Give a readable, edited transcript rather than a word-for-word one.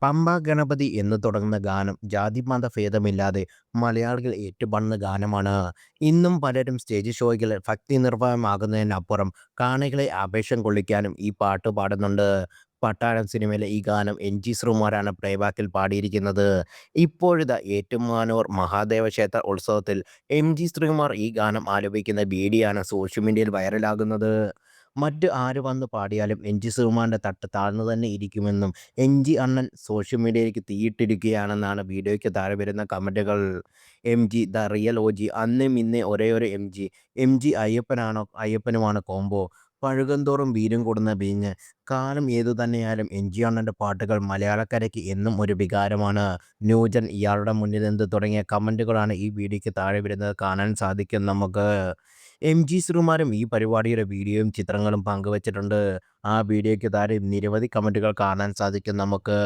പമ്പ ഗണപതി എന്ന് തുടങ്ങുന്ന ഗാനം ജാതിമത ഭേദമില്ലാതെ മലയാളികൾ ഏറ്റുപാടുന്ന ഗാനമാണ്. ഇന്നും പലരും സ്റ്റേജ് ഷോയ്കൾ ഭക്തി നിർഭരമാകുന്നതിനപ്പുറം കാണികളെ ആവേശം കൊള്ളിക്കാനും ഈ പാട്ട് പാടുന്നുണ്ട്. പട്ടാളം സിനിമയിലെ ഈ ഗാനം എം.ജി. ശ്രീകുമാറാണ് പ്ലേബാക്കിൽ പാടിയിരിക്കുന്നത്. ഇപ്പോഴിതാ ഏറ്റുമാനൂർ മഹാദേവ ക്ഷേത്ര ഉത്സവത്തിൽ എം.ജി. ശ്രീകുമാർ ഈ ഗാനം ആലപിക്കുന്ന വീഡിയോയാണ് സോഷ്യൽ മീഡിയയിൽ വൈറലാകുന്നത്. മറ്റ് ആര് വന്ന് പാടിയാലും എം.ജി. ശ്രീകുമാറിന്റെ തട്ട് താഴ്ന്നു തന്നെ ഇരിക്കുമെന്നും എംജി അണ്ണൻ സോഷ്യൽ മീഡിയയിലേക്ക് തീയിട്ടിരിക്കുകയാണെന്നാണ് വീഡിയോയ്ക്ക് താഴെ വരുന്ന കമന്റുകൾ. എംജി ദ റിയൽ ഒജി, അന്നും ഇന്നേ ഒരേയൊരു എംജി. എംജി അയ്യപ്പനുമാണ് കോംബോ. പഴുകന്തോറും വീര്യം കൂടുന്ന വീഞ്ഞ്. കാലം ഏതു തന്നെയായാലും എംജി അണ്ണന്റെ പാട്ടുകൾ മലയാളക്കരയ്ക്ക് എന്നും ഒരു വികാരമാണ്. ന്യൂജൻ, ഇയാളുടെ മുന്നിലെന്ത് തുടങ്ങിയ കമന്റുകളാണ് ഈ വീഡിയോയ്ക്ക് താഴെ വരുന്നത് കാണാൻ സാധിക്കും നമുക്ക്. എംജി ശ്രീകുമാരും ഈ പരിപാടിയുടെ വീഡിയോയും ചിത്രങ്ങളും പങ്കുവച്ചിട്ടുണ്ട്. ആ വീഡിയോയ്ക്ക് താഴെ നിരവധി കമന്റുകൾ കാണാൻ സാധിക്കും നമുക്ക്.